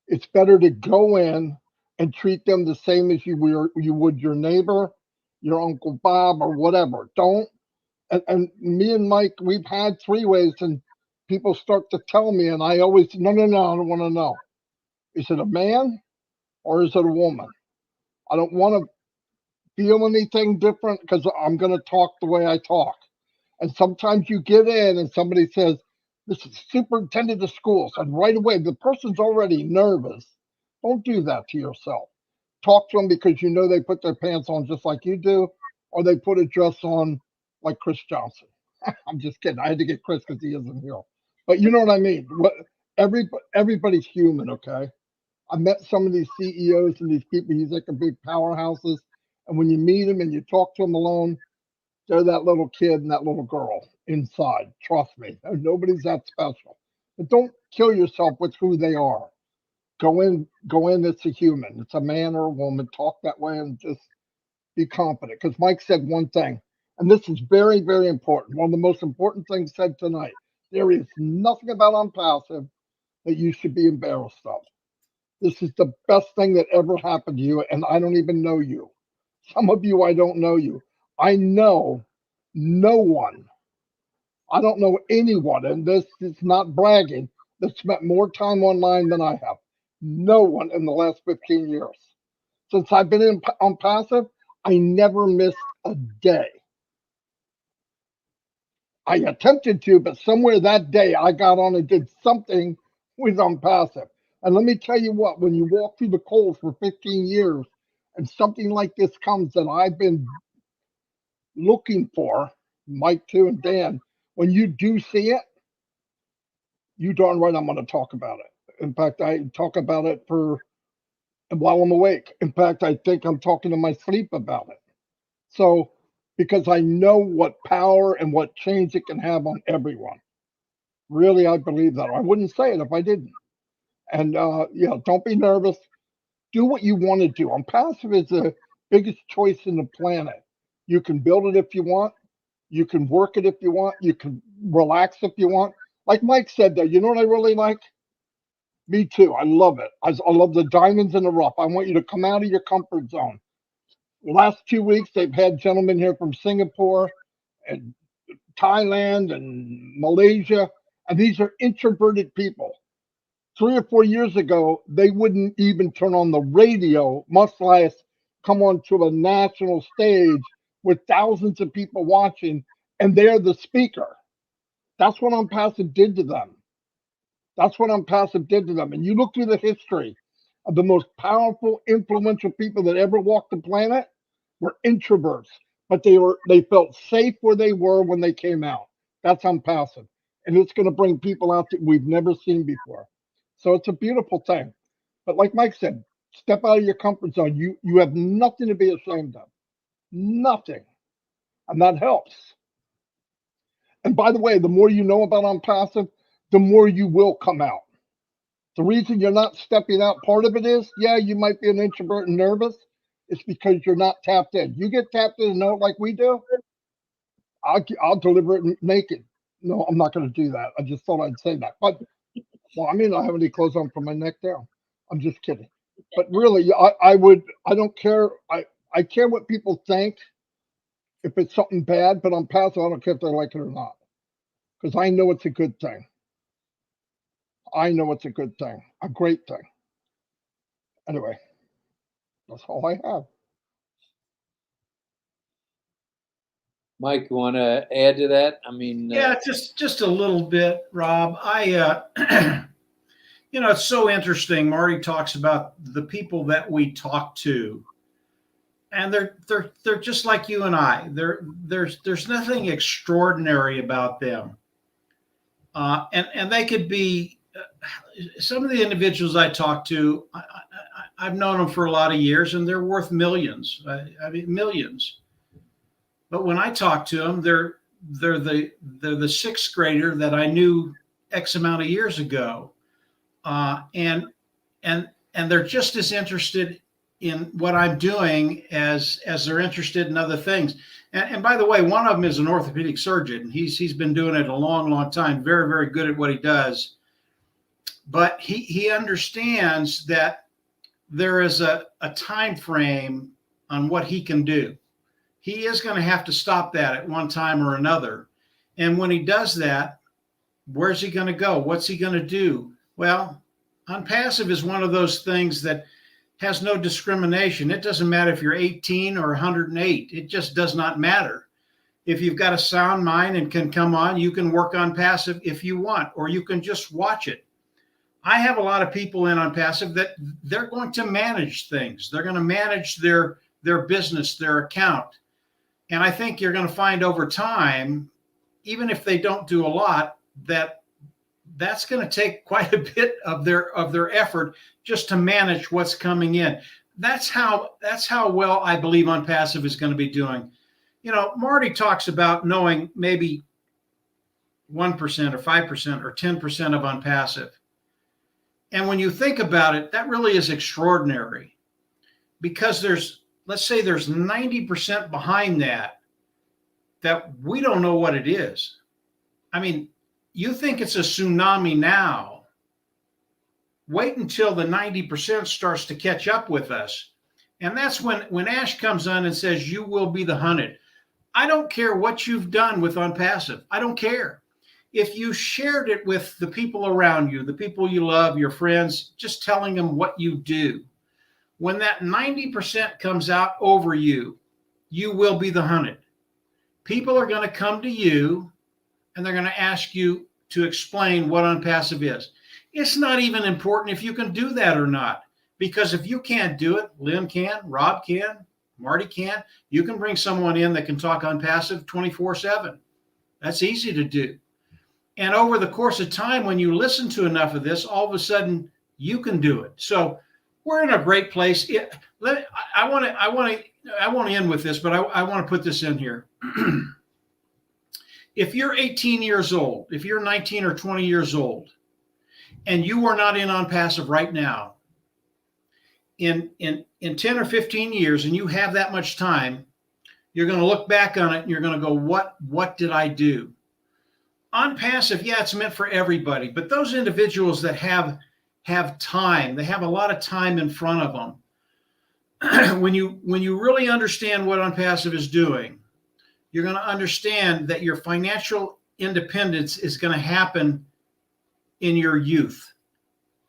It's better to go in and treat them the same as you would your neighbor, your Uncle Bob, or whatever. Don't. And me and Mike, we've had three-ways, and people start to tell me, and I always, no, I don't want to know. Is it a man or is it a woman? I don't want to feel anything different because I'm going to talk the way I talk. And sometimes you get in and somebody says, this is superintendent of schools. And right away, the person's already nervous. Don't do that to yourself. Talk to them because you know they put their pants on just like you do, or they put a dress on like Chris Johnson. I'm just kidding. I had to get Chris because he isn't here. But you know what I mean? Everybody's human, okay? I met some of these CEOs and these people. He's like a big powerhouses. And when you meet them and you talk to them alone, they're that little kid and that little girl inside. Trust me. Nobody's that special. But don't kill yourself with who they are. Go in, it's a human. It's a man or a woman. Talk that way and just be confident. Because Mike said one thing, and this is very, very important. One of the most important things said tonight. There is nothing about Unpassive that you should be embarrassed of. This is the best thing that ever happened to you, and I don't even know you. Some of you, I don't know you. I know no one. I don't know anyone, and this is not bragging, that spent more time online than I have. No one in the last 15 years. Since I've been on Passive, I never missed a day. I attempted to, but somewhere that day I got on and did something with Unpassive. And let me tell you what, when you walk through the coals for 15 years and something like this comes that I've been looking for, Mike too and Dan, when you do see it, you darn right I'm going to talk about it. In fact, I talk about it for while I'm awake. In fact, I think I'm talking in my sleep about it. So, because I know what power and what change it can have on everyone. Really, I believe that. I wouldn't say it if I didn't. And don't be nervous. Do what you want to do. Passive is the biggest choice in the planet. You can build it if you want. You can work it if you want. You can relax if you want. Like Mike said there, you know what I really like? Me too. I love it. I love the diamonds in the rough. I want you to come out of your comfort zone. The last 2 weeks, they've had gentlemen here from Singapore and Thailand and Malaysia, and these are introverted people. 3 or 4 years ago, they wouldn't even turn on the radio, much less come onto a national stage with thousands of people watching, and they're the speaker. That's what Unpassive did to them. That's what Unpassive did to them. And you look through the history of the most powerful, influential people that ever walked the planet were introverts, but they felt safe where they were when they came out. That's Unpassive. And it's going to bring people out that we've never seen before. So it's a beautiful thing. But like Mike said, step out of your comfort zone. You have nothing to be ashamed of. Nothing. And that helps. And by the way, the more you know about Unpassive, the more you will come out. The reason you're not stepping out, part of it is, yeah, you might be an introvert and nervous. It's because you're not tapped in. You get tapped in and know it like we do, I'll deliver it naked. No, I'm not going to do that. I just thought I'd say that. But, well, I mean, I have any clothes on from my neck down. I'm just kidding. But really, I don't care. I care what people think. if it's something bad, but on passive, I don't care if they like it or not. Because I know it's a good thing. I know it's a good thing, a great thing. Anyway, that's all I have. Mike, you want to add to that? I mean, Yeah, just a little bit, Rob. It's so interesting. Marty talks about the people that we talk to, and they're just like you and I. There's nothing extraordinary about them, and they could be some of the individuals I talk to. I've known them for a lot of years, and they're worth millions. I mean, millions. But when I talk to them, they're the sixth grader that I knew X amount of years ago, and they're just as interested in what I'm doing as they're interested in other things. And by the way, one of them is an orthopedic surgeon. He's been doing it a long time. Very, very good at what he does. But he understands that there is a time frame on what he can do. He is going to have to stop that at one time or another. And when he does that, where's he going to go? What's he going to do? Well, unpassive is one of those things that has no discrimination. It doesn't matter if you're 18 or 108. It just does not matter. If you've got a sound mind and can come on, you can work on passive if you want, or you can just watch it. I have a lot of people in on passive that they're going to manage things. They're going to manage their business, their account. And I think you're going to find over time, even if they don't do a lot, that's going to take quite a bit of their effort just to manage what's coming in. That's how well I believe unpassive is going to be doing. Marty talks about knowing maybe 1% or 5% or 10% of unpassive. And when you think about it, that really is extraordinary, because let's say there's 90% behind that we don't know what it is. I mean, you think it's a tsunami now. Wait until the 90% starts to catch up with us. And that's when Ash comes on and says, you will be the hunted. I don't care what you've done with unpassive. I don't care. If you shared it with the people around you, the people you love, your friends, just telling them what you do. When that 90% comes out over you, you will be the hunted. People are going to come to you and they're going to ask you to explain what unpassive is. It's not even important if you can do that or not, because if you can't do it, Lynn can, Rob can, Marty can. You can bring someone in that can talk unpassive 24/7. That's easy to do. And over the course of time, when you listen to enough of this, all of a sudden you can do it. So we're in a great place. I want to end with this, but I want to put this in here. If you're 18 years old, if you're 19 or 20 years old, and you are not in unpassive right now, in 10 or 15 years, and you have that much time, you're going to look back on it and you're going to go, what did I do? Unpassive, yeah, it's meant for everybody, but those individuals that have time, they have a lot of time in front of them. When you really understand what unpassive is doing, you're going to understand that your financial independence is going to happen in your youth,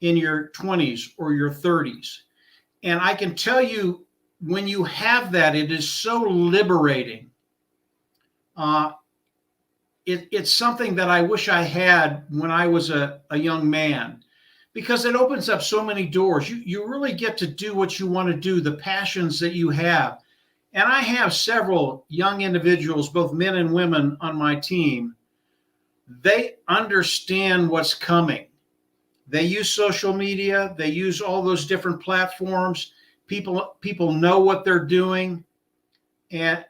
in your 20s or your 30s. And I can tell you, when you have that, it is so liberating. It's something that I wish I had when I was a young man, because it opens up so many doors. You really get to do what you want to do, the passions that you have. And I have several young individuals, both men and women, on my team. They understand what's coming. They use social media. They use all those different platforms. People know what they're doing. And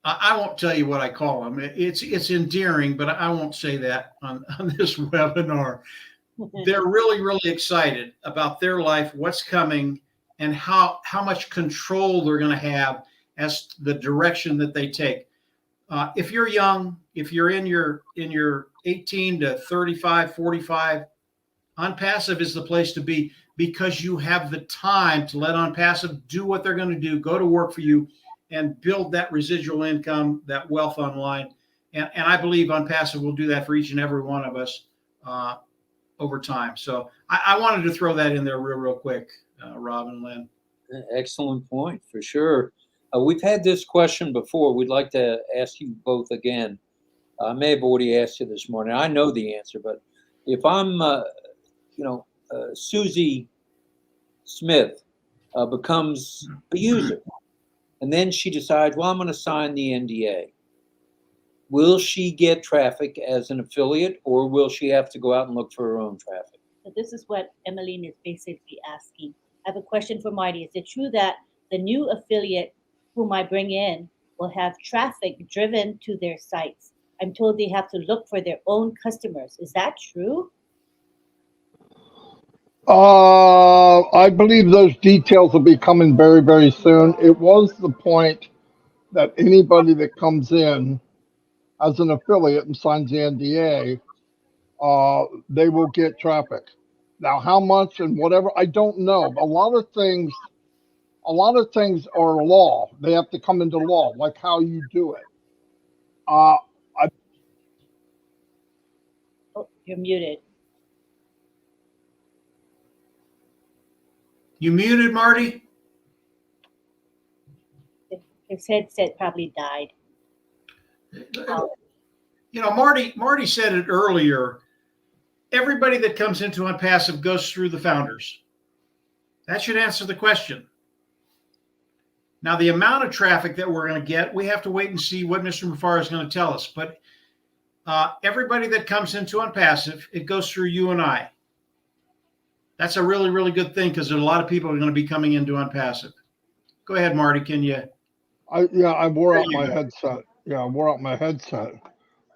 I won't tell you what I call them. It's endearing, but I won't say that on this webinar. They're really, really excited about their life, what's coming, and how much control they're going to have as the direction that they take. If you're young, if you're in your 18 to 35, 45, unpassive is the place to be, because you have the time to let unpassive do what they're going to do, go to work for you, and build that residual income, that wealth online. And I believe OnPassive will do that for each and every one of us over time. So I wanted to throw that in there real quick, Rob and Lynn. Excellent point, for sure. We've had this question before. We'd like to ask you both again. I may have already asked you this morning. I know the answer, but if I'm, Susie Smith becomes a user, and then she decides, well, I'm going to sign the NDA. Will she get traffic as an affiliate, or will she have to go out and look for her own traffic? So this is what Emmeline is basically asking. I have a question for Marty. Is it true that the new affiliate whom I bring in will have traffic driven to their sites? I'm told they have to look for their own customers. Is that true? I believe those details will be coming very, very soon. It was the point that anybody that comes in as an affiliate and signs the NDA, they will get traffic. Now, how much and whatever, I don't know. A lot of things are law. They have to come into law, like how you do it. Oh, you're muted. You muted, Marty? His headset probably died. You know, Marty said it earlier. Everybody that comes into OnPassive goes through the founders. That should answer the question. Now, the amount of traffic that we're going to get, we have to wait and see what Mr. Mufar is going to tell us. But everybody that comes into OnPassive, it goes through you and I. That's a really, really good thing because a lot of people are going to be coming into OnPassive. Go ahead, Marty. Can you? I wore out my headset. Yeah, I wore out my headset.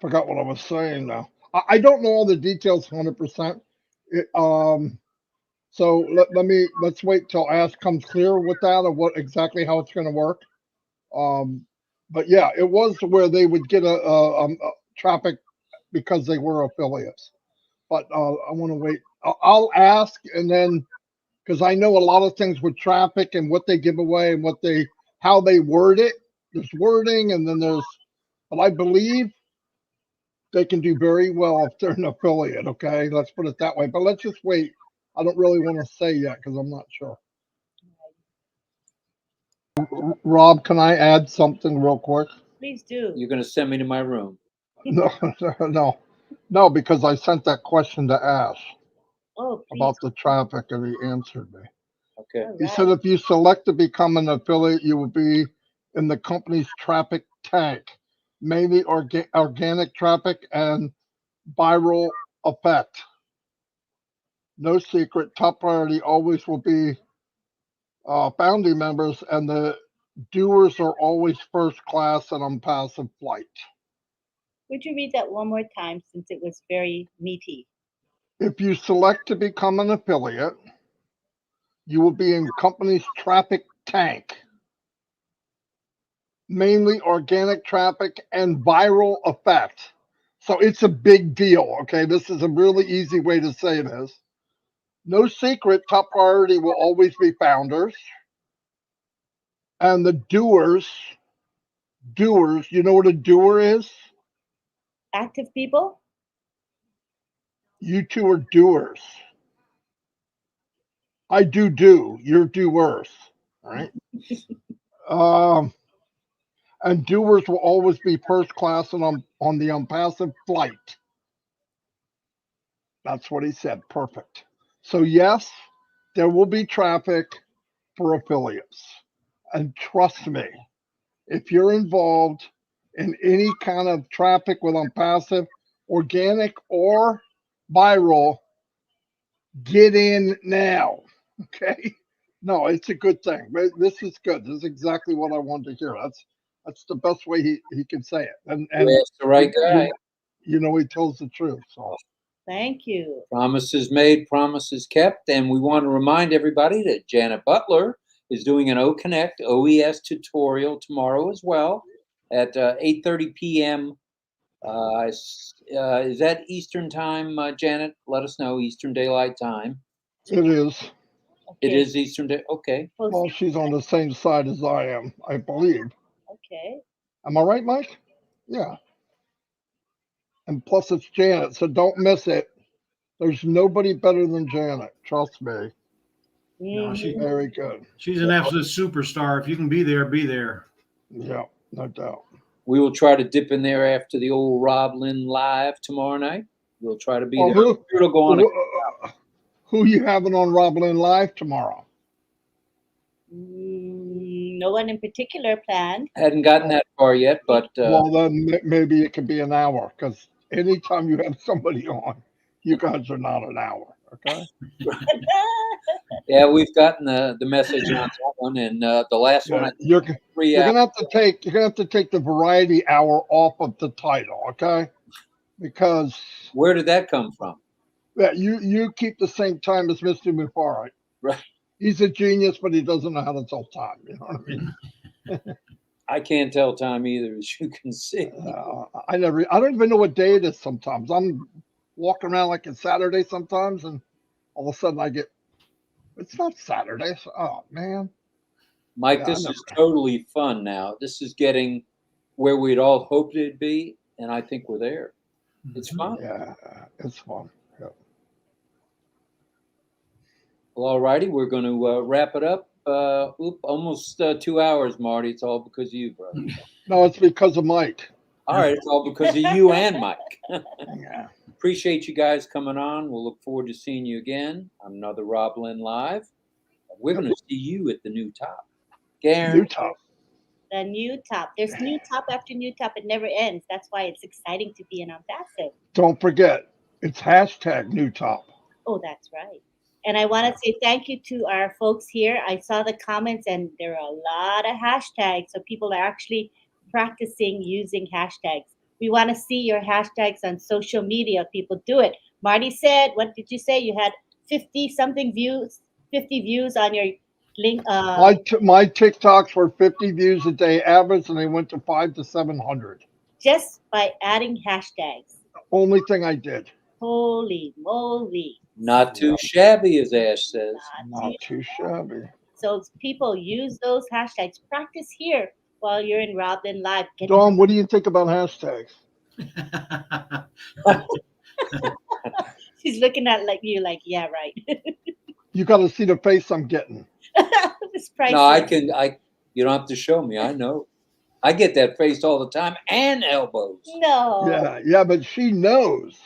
Forgot what I was saying now. I don't know all the details 100%. So let's wait till Ash comes clear with that of what exactly how it's going to work. But yeah, it was where they would get a traffic because they were affiliates. But I want to wait. I'll ask, and then because I know a lot of things with traffic and what they give away and how they word it. There's wording, and then but I believe they can do very well if they're an affiliate. Okay, let's put it that way. But let's just wait. I don't really want to say yet because I'm not sure. Rob, can I add something real quick? Please do. You're going to send me to my room. No, because I sent that question to Ash Oh, please. about the traffic, and he answered me. Okay. All He right. said if you select to become an affiliate, you will be in the company's traffic tank, mainly organic traffic and viral effect. No secret, top priority always will be founding members, and the doers are always first class and on passive flight. Would you read that one more time since it was very meaty? If you select to become an affiliate, you will be in company's traffic tank, mainly organic traffic and viral effect. So it's a big deal. Okay, this is a really easy way to say this. No secret, top priority will always be founders. And the doers, you know what a doer is? Active people? You two are doers. I do. You're doers. All right. And doers will always be first class and on the unpassive flight. That's what he said. Perfect. So yes, there will be traffic for affiliates. And trust me, if you're involved in any kind of traffic with unpassive, organic or viral, get in now. Okay. No, it's a good thing. This is good. This is exactly what I wanted to hear. That's the best way he can say it. And You asked the right guy. You know, he tells the truth. So Thank you. Promises made, promises kept. And we want to remind everybody that Janet Butler is doing an OConnect OES tutorial tomorrow as well at 8:30 p.m. Is that Eastern time, Janet? Let us know, Eastern Daylight Time. it is. It Okay. is Eastern Day. Okay. Well, she's on the same side as I am, I believe. Okay. Am I right, Mike? Yeah. And plus it's Janet, so don't miss it. There's nobody better than Janet. Trust me. No, Mhm. Very good. she's an absolute superstar. If you can be there, be there. Yeah, no doubt. We will try to dip in there after the old Rob Lynn live tomorrow night. We'll try to be Well, there. It'll go on. who you having on Rob Lynn Live tomorrow? No one in particular planned. Hadn't gotten that far yet, but Well, then maybe it could be an hour, because anytime you have somebody on, you guys are not an hour. Okay. yeah, we've gotten the message on that one, and the last one, Yeah, I think, you're 3 you're hours. gonna have to take the variety hour off of the title, okay? Because Where did that come from? yeah, you keep the same time as Mr. Mufarek. Right. He's a genius, but he doesn't know how to tell time. You know what I mean? I can't tell time either, as you can see. I don't even know what day it is sometimes. I'm walking around like it's Saturday sometimes, and all of a sudden it's not Saturday. So, oh man. Mike, Yeah, this is totally fun now. This is getting where we'd all hoped it'd be, and I think we're there. It's fun. Yeah, it's fun. Yeah. Well, all righty, we're going to wrap it up. Almost 2 hours, Marty. It's all because of you, brother. No, it's because of Mike. All right, it's all because of you and Mike. Yeah. Appreciate you guys coming on. We'll look forward to seeing you again on another Rob Lynn Live. We're going to see you at the new top. Garen. New top. The new top. There's new top after new top. It never ends. That's why it's exciting to be an ambassador. Don't forget, it's hashtag new top. Oh, that's right. And I want to say thank you to our folks here. I saw the comments, and there are a lot of hashtags. So people are actually practicing using hashtags. We want to see your hashtags on social media. People do it. Marty said, what did you say? You had 50 something views, 50 views on your link. My TikToks were 50 views a day average, and they went to 500 to 700. Just by adding hashtags. Only thing I did. Holy moly. Not too shabby, as Ash says. Not too shabby. So people use those hashtags. Practice here while you're in Rob Lynn Live. Dawn, what do you think about hashtags? She's looking at you like, yeah, right. You got to see the face I'm getting. It's priceless. No, you don't have to show me. I know. I get that face all the time, and elbows. No. Yeah, but she knows.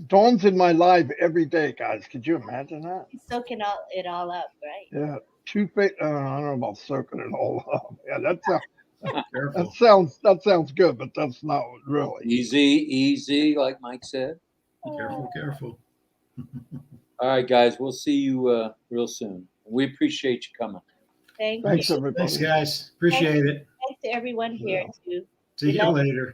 Dawn's in my live every day, guys. Could you imagine that? He's soaking it all up, right? Yeah, I don't know about soaking it all up. Yeah, Careful. that sounds good, but that's not really. Easy, like Mike said. Careful. All right, guys, we'll see you real soon. We appreciate you coming. Thanks Thanks, everybody. Thanks, guys. Appreciate it. to everyone here too. See you later.